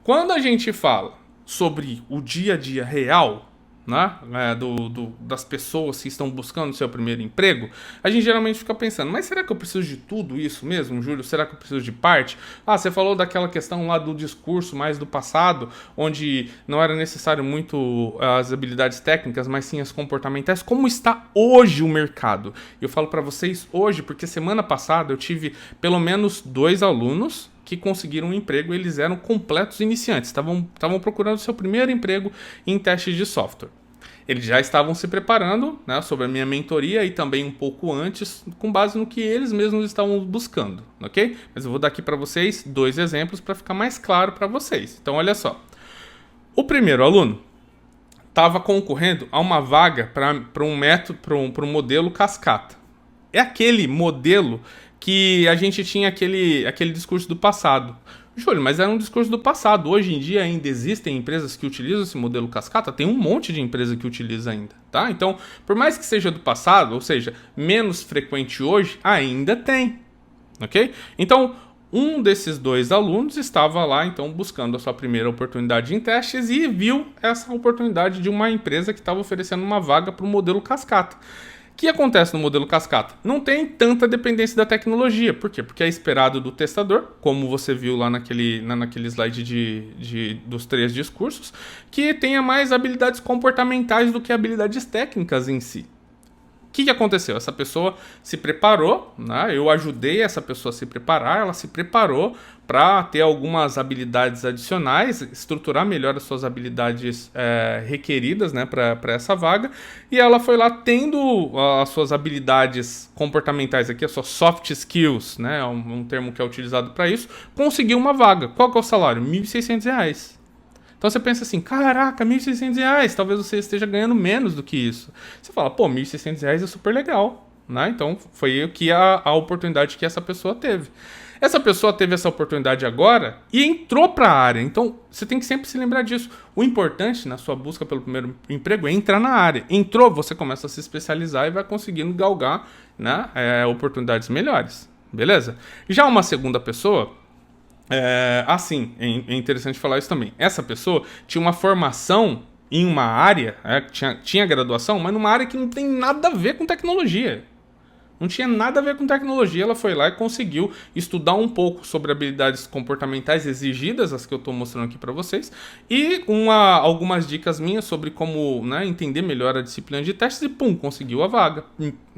Quando a gente fala sobre o dia a dia real, né, das pessoas que estão buscando seu primeiro emprego, a gente geralmente fica pensando, mas será que eu preciso de tudo isso mesmo, Júlio? Será que eu preciso de parte? Ah, você falou daquela questão lá do discurso mais do passado, onde não era necessário muito as habilidades técnicas, mas sim as comportamentais. Como está hoje o mercado? Eu falo para vocês hoje, porque semana passada eu tive pelo menos 2 alunos que conseguiram um emprego, eles eram completos iniciantes, estavam procurando seu primeiro emprego em testes de software. Eles já estavam se preparando, né, sobre a minha mentoria e também um pouco antes, com base no que eles mesmos estavam buscando, ok? Mas eu vou dar aqui para vocês 2 exemplos para ficar mais claro para vocês. Então, olha só. O primeiro aluno estava concorrendo a uma vaga para um método, para um modelo cascata. É aquele modelo que a gente tinha aquele discurso do passado. Júlio, mas era um discurso do passado. Hoje em dia ainda existem empresas que utilizam esse modelo cascata. Tem um monte de empresa que utiliza ainda, tá? Então, por mais que seja do passado, ou seja, menos frequente hoje, ainda tem, ok? Então, um desses 2 alunos estava lá, então, buscando a sua primeira oportunidade em testes e viu essa oportunidade de uma empresa que estava oferecendo uma vaga para o modelo cascata. O que acontece no modelo cascata? Não tem tanta dependência da tecnologia. Por quê? Porque é esperado do testador, como você viu lá naquele slide dos 3 discursos, que tenha mais habilidades comportamentais do que habilidades técnicas em si. O que aconteceu? Essa pessoa se preparou, né? Eu ajudei essa pessoa a se preparar, ela se preparou para ter algumas habilidades adicionais, estruturar melhor as suas habilidades requeridas, né, para essa vaga, e ela foi lá tendo as suas habilidades comportamentais aqui, as suas soft skills, né, um termo que é utilizado para isso, conseguiu uma vaga. Qual que é o salário? R$ 1.600. Então você pensa assim, caraca, R$ 1.600, talvez você esteja ganhando menos do que isso. Você fala, pô, R$ 1.600 é super legal, né? Então foi a oportunidade que essa pessoa teve. Essa pessoa teve essa oportunidade agora e entrou para a área. Então você tem que sempre se lembrar disso. O importante na sua busca pelo primeiro emprego é entrar na área. Entrou, você começa a se especializar e vai conseguindo galgar, né, oportunidades melhores. Beleza? Já uma segunda pessoa, é interessante falar isso também. Essa pessoa tinha uma formação em uma área, tinha graduação, mas numa área que não tem nada a ver com tecnologia. Não tinha nada a ver com tecnologia. Ela foi lá e conseguiu estudar um pouco sobre habilidades comportamentais exigidas, as que eu estou mostrando aqui para vocês, e algumas dicas minhas sobre como, né, entender melhor a disciplina de testes e pum, conseguiu a vaga.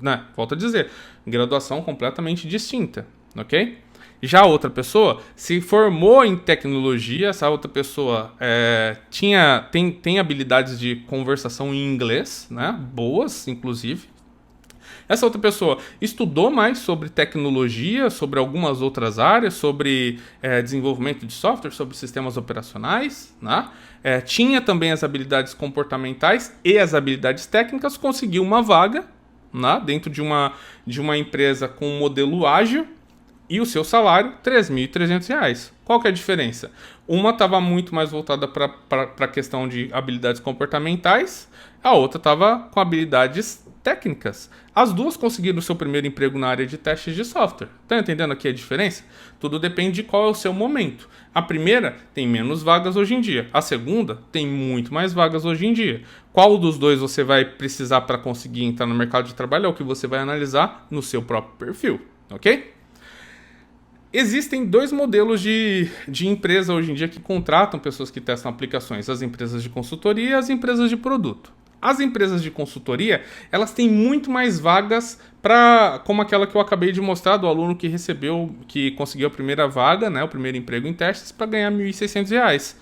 Né? Volto a dizer, graduação completamente distinta, ok? Já a outra pessoa se formou em tecnologia, essa outra pessoa tem habilidades de conversação em inglês, né? Boas, inclusive. Essa outra pessoa estudou mais sobre tecnologia, sobre algumas outras áreas, sobre desenvolvimento de software, sobre sistemas operacionais, né? Tinha também as habilidades comportamentais e as habilidades técnicas, conseguiu uma vaga, né, dentro de uma empresa com um modelo ágil, e o seu salário, R$ 3.300. Qual que é a diferença? Uma estava muito mais voltada para a questão de habilidades comportamentais, a outra estava com habilidades técnicas. As duas conseguiram o seu primeiro emprego na área de testes de software. Está entendendo aqui a diferença? Tudo depende de qual é o seu momento. A primeira tem menos vagas hoje em dia. A segunda tem muito mais vagas hoje em dia. Qual dos dois você vai precisar para conseguir entrar no mercado de trabalho é o que você vai analisar no seu próprio perfil, ok? Existem 2 modelos de empresa hoje em dia que contratam pessoas que testam aplicações: as empresas de consultoria e as empresas de produto. As empresas de consultoria, elas têm muito mais vagas como aquela que eu acabei de mostrar do aluno que conseguiu a primeira vaga, né, o primeiro emprego em testes, para ganhar R$ 1.600.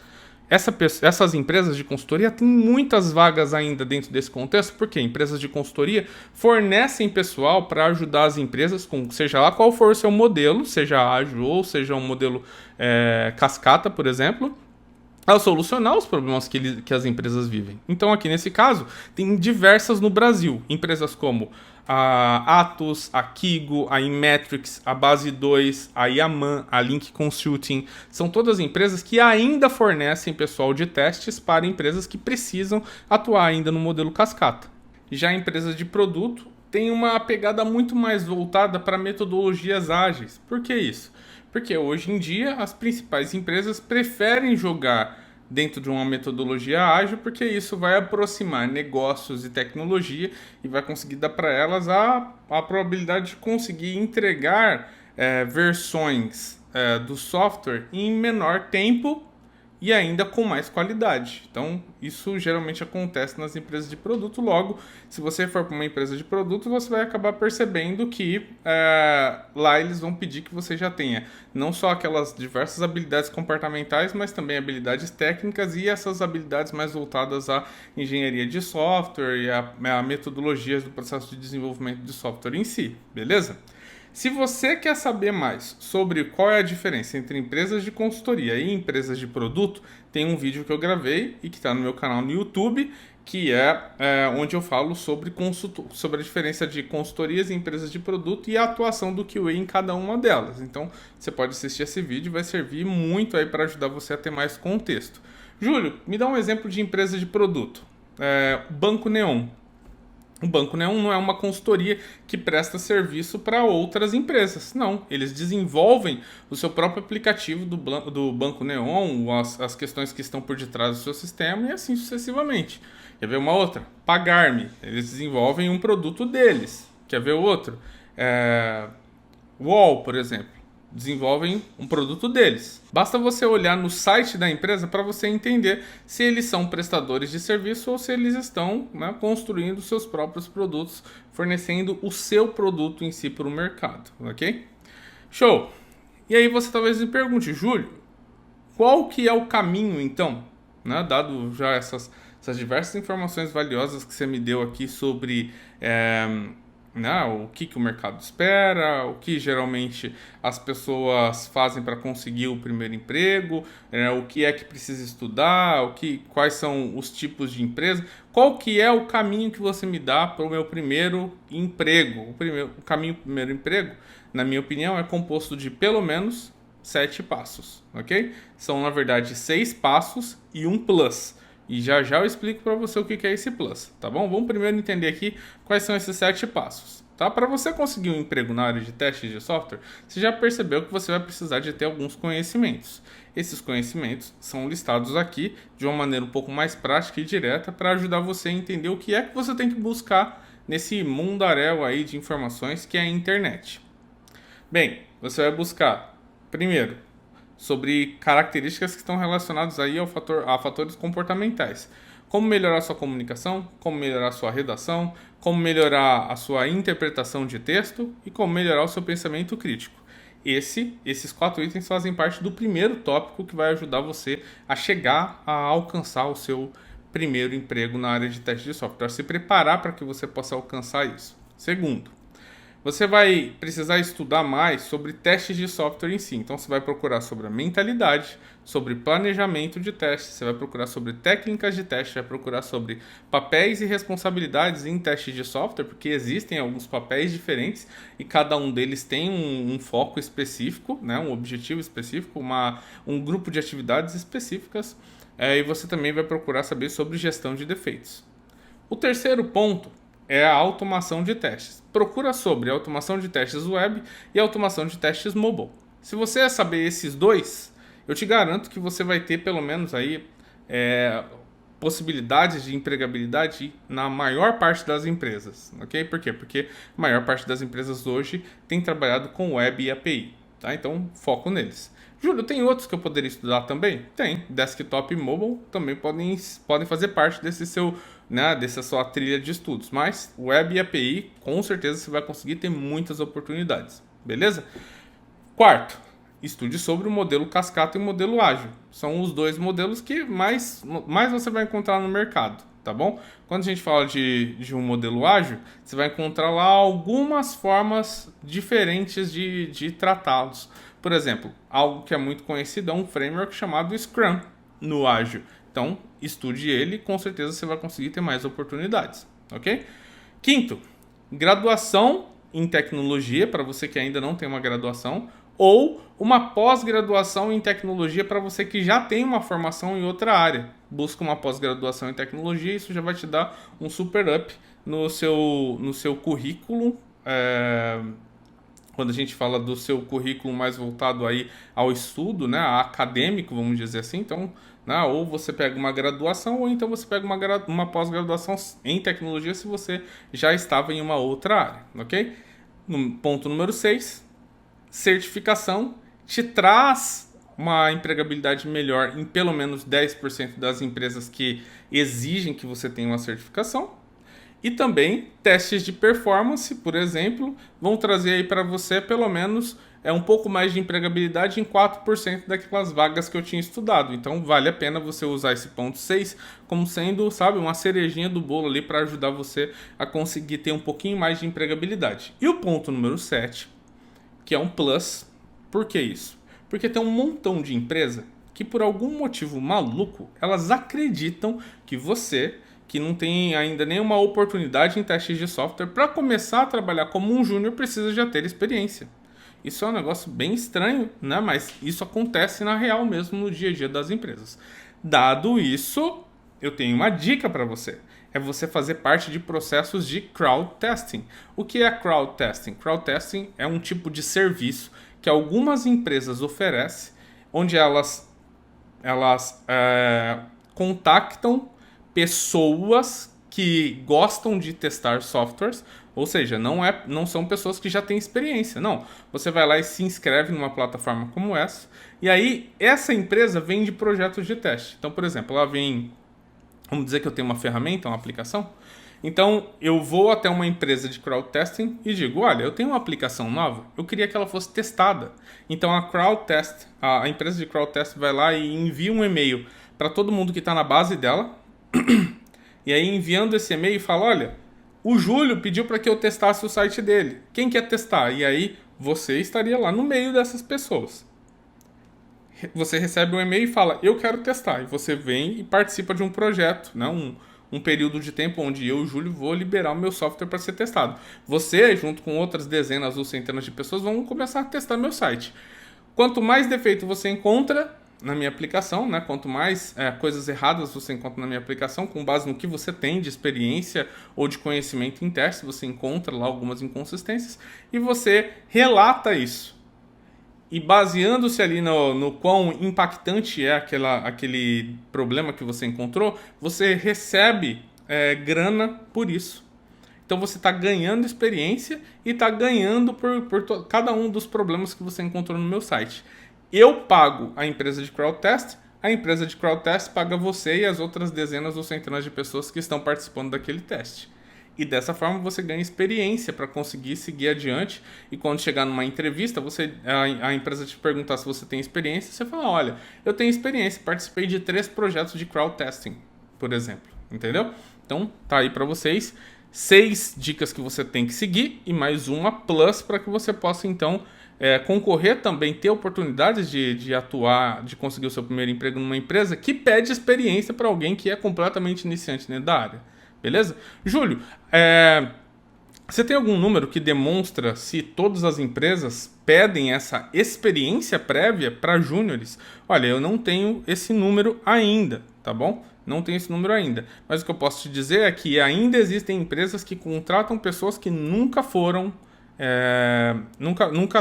Essas empresas de consultoria têm muitas vagas ainda dentro desse contexto, porque empresas de consultoria fornecem pessoal para ajudar as empresas, seja lá qual for o seu modelo, seja ágil ou seja um modelo cascata, por exemplo, a solucionar os problemas que as empresas vivem. Então, aqui nesse caso, tem diversas no Brasil. Empresas como a Atos, a Kigo, a Inmetrics, a Base 2, a Yaman, a Link Consulting. São todas empresas que ainda fornecem pessoal de testes para empresas que precisam atuar ainda no modelo cascata. Já a empresa de produto tem uma pegada muito mais voltada para metodologias ágeis. Por que isso? Porque hoje em dia as principais empresas preferem jogar dentro de uma metodologia ágil, porque isso vai aproximar negócios e tecnologia e vai conseguir dar para elas a probabilidade de conseguir entregar versões do software em menor tempo e ainda com mais qualidade. Então, isso geralmente acontece nas empresas de produto. Logo, se você for para uma empresa de produto, você vai acabar percebendo que lá eles vão pedir que você já tenha não só aquelas diversas habilidades comportamentais, mas também habilidades técnicas e essas habilidades mais voltadas à engenharia de software e a metodologias do processo de desenvolvimento de software em si, beleza? Se você quer saber mais sobre qual é a diferença entre empresas de consultoria e empresas de produto, tem um vídeo que eu gravei e que está no meu canal no YouTube, que é onde eu falo sobre a diferença de consultorias e empresas de produto e a atuação do QA em cada uma delas. Então, você pode assistir esse vídeo, vai servir muito aí para ajudar você a ter mais contexto. Júlio, me dá um exemplo de empresa de produto. Banco Neon. O Banco Neon não é uma consultoria que presta serviço para outras empresas. Não, eles desenvolvem o seu próprio aplicativo do Banco Neon, as questões que estão por detrás do seu sistema e assim sucessivamente. Quer ver uma outra? Pagar.me. Eles desenvolvem um produto deles. Quer ver outro? Wall, por exemplo. Desenvolvem um produto deles. Basta você olhar no site da empresa para você entender se eles são prestadores de serviço ou se eles estão construindo seus próprios produtos, fornecendo o seu produto em si para o mercado, ok? Show! E aí você talvez me pergunte, Júlio, qual que é o caminho então, dado já essas diversas informações valiosas que você me deu aqui sobre o que o mercado espera, o que geralmente as pessoas fazem para conseguir o primeiro emprego, o que é que precisa estudar, quais são os tipos de empresa, qual que é o caminho que você me dá para o meu primeiro emprego. O caminho para o primeiro emprego, na minha opinião, é composto de pelo menos 7 passos, ok? São, na verdade, 6 passos e um plus. E já eu explico para você o que é esse plus, tá bom? Vamos primeiro entender aqui quais são esses 7 passos, tá? Para você conseguir um emprego na área de testes de software, você já percebeu que você vai precisar de ter alguns conhecimentos. Esses conhecimentos são listados aqui de uma maneira um pouco mais prática e direta para ajudar você a entender o que é que você tem que buscar nesse mundaréu aí de informações que é a internet. Bem, você vai buscar, primeiro, sobre características que estão relacionadas aí a fatores comportamentais. Como melhorar sua comunicação, como melhorar sua redação, como melhorar a sua interpretação de texto e como melhorar o seu pensamento crítico. Esses 4 itens fazem parte do primeiro tópico que vai ajudar você a chegar a alcançar o seu primeiro emprego na área de teste de software. Se preparar para que você possa alcançar isso. Segundo, você vai precisar estudar mais sobre testes de software em si. Então, você vai procurar sobre a mentalidade, sobre planejamento de testes, você vai procurar sobre técnicas de teste, vai procurar sobre papéis e responsabilidades em testes de software, porque existem alguns papéis diferentes e cada um deles tem um foco específico, um objetivo específico, um grupo de atividades específicas. E você também vai procurar saber sobre gestão de defeitos. O terceiro ponto é a automação de testes. Procura sobre a automação de testes web e a automação de testes mobile. Se você saber esses dois, eu te garanto que você vai ter pelo menos aí possibilidades de empregabilidade na maior parte das empresas, ok? Por quê? Porque a maior parte das empresas hoje tem trabalhado com web e API, tá? Então, foco neles. Júlio, tem outros que eu poderia estudar também? Tem. Desktop e mobile também podem fazer parte dessa sua trilha de estudos. Mas web e API, com certeza você vai conseguir ter muitas oportunidades. Beleza? Quarto, estude sobre o modelo cascata e o modelo ágil. São os dois modelos que mais você vai encontrar no mercado, tá bom? Quando a gente fala de um modelo ágil, você vai encontrar lá algumas formas diferentes de tratá-los. Por exemplo, algo que é muito conhecido é um framework chamado Scrum no ágil. Então, estude ele e com certeza você vai conseguir ter mais oportunidades, ok? Quinto, graduação em tecnologia, para você que ainda não tem uma graduação, ou uma pós-graduação em tecnologia para você que já tem uma formação em outra área. Busca uma pós-graduação em tecnologia, isso já vai te dar um super up no seu currículo quando a gente fala do seu currículo mais voltado aí ao estudo, né, acadêmico, vamos dizer assim, então, né, ou você pega uma graduação, ou então você pega uma pós-graduação em tecnologia se você já estava em uma outra área, ok? No ponto número 6, certificação te traz uma empregabilidade melhor em pelo menos 10% das empresas que exigem que você tenha uma certificação. E também testes de performance, por exemplo, vão trazer aí para você pelo menos um pouco mais de empregabilidade em 4% daquelas vagas que eu tinha estudado. Então vale a pena você usar esse ponto 6 como sendo, sabe, uma cerejinha do bolo ali para ajudar você a conseguir ter um pouquinho mais de empregabilidade. E o ponto número 7, que é um plus, por que isso? Porque tem um montão de empresa que por algum motivo maluco, elas acreditam que você que não tem ainda nenhuma oportunidade em testes de software, para começar a trabalhar como um júnior precisa já ter experiência. Isso é um negócio bem estranho, né? Mas isso acontece na real mesmo no dia a dia das empresas. Dado isso, eu tenho uma dica para você. É você fazer parte de processos de crowd testing. O que é crowd testing? Crowd testing é um tipo de serviço que algumas empresas oferecem, onde elas contactam pessoas que gostam de testar softwares, ou seja, não são pessoas que já têm experiência, não. Você vai lá e se inscreve numa plataforma como essa, e aí essa empresa vende projetos de teste. Então, por exemplo, ela vem, vamos dizer que eu tenho uma ferramenta, uma aplicação, então eu vou até uma empresa de crowd testing e digo, olha, eu tenho uma aplicação nova, eu queria que ela fosse testada. Então a empresa de crowd test vai lá e envia um e-mail para todo mundo que está na base dela. E aí enviando esse e-mail fala, olha, o Júlio pediu para que eu testasse o site dele. Quem quer testar? E aí você estaria lá no meio dessas pessoas. Você recebe um e-mail e fala, eu quero testar. E você vem e participa de um projeto, né? Um período de tempo onde eu, Júlio, vou liberar o meu software para ser testado. Você, junto com outras dezenas ou centenas de pessoas, vão começar a testar meu site. Quanto mais defeito você encontra na minha aplicação, né? Quanto mais coisas erradas você encontra na minha aplicação, com base no que você tem de experiência ou de conhecimento em teste, você encontra lá algumas inconsistências e você relata isso. E baseando-se ali no quão impactante é aquele problema que você encontrou, você recebe grana por isso. Então você está ganhando experiência e está ganhando por cada um dos problemas que você encontrou no meu site. Eu pago a empresa de crowd test, a empresa de crowd test paga você e as outras dezenas ou centenas de pessoas que estão participando daquele teste. E dessa forma você ganha experiência para conseguir seguir adiante. E quando chegar numa entrevista, a empresa te perguntar se você tem experiência, você fala, olha, eu tenho experiência, participei de 3 projetos de crowd testing, por exemplo. Entendeu? Então tá aí para vocês 6 dicas que você tem que seguir e mais uma plus para que você possa então concorrer também, ter oportunidades de atuar, de conseguir o seu primeiro emprego numa empresa que pede experiência para alguém que é completamente iniciante dentro da área. Beleza? Júlio, você tem algum número que demonstra se todas as empresas pedem essa experiência prévia para júniores? Olha, eu não tenho esse número ainda, tá bom? Não tenho esse número ainda. Mas o que eu posso te dizer é que ainda existem empresas que contratam pessoas que nunca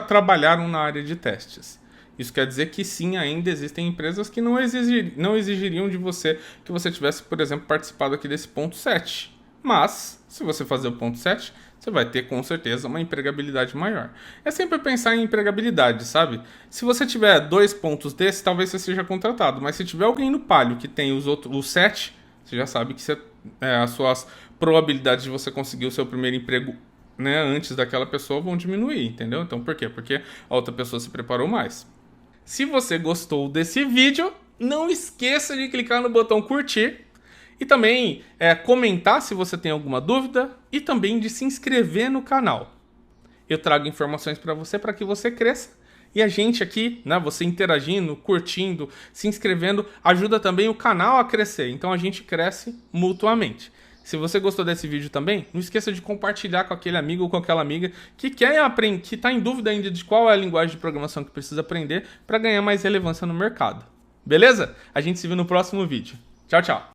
trabalharam na área de testes. Isso quer dizer que sim, ainda existem empresas que não exigiriam de você que você tivesse, por exemplo, participado aqui desse ponto 7. Mas, se você fazer o ponto 7, você vai ter com certeza uma empregabilidade maior. É sempre pensar em empregabilidade, sabe? Se você tiver 2 pontos desses, talvez você seja contratado. Mas se tiver alguém no palio que tem os 7, você já sabe que as suas probabilidades de você conseguir o seu primeiro emprego, né, antes daquela pessoa vão diminuir, entendeu? Então por quê? Porque a outra pessoa se preparou mais. Se você gostou desse vídeo, não esqueça de clicar no botão curtir e também comentar se você tem alguma dúvida e também de se inscrever no canal. Eu trago informações para que você cresça e a gente aqui, né, você interagindo, curtindo, se inscrevendo, ajuda também o canal a crescer. Então a gente cresce mutuamente. Se você gostou desse vídeo também, não esqueça de compartilhar com aquele amigo ou com aquela amiga que quer aprender, que está em dúvida ainda de qual é a linguagem de programação que precisa aprender para ganhar mais relevância no mercado. Beleza? A gente se vê no próximo vídeo. Tchau, tchau.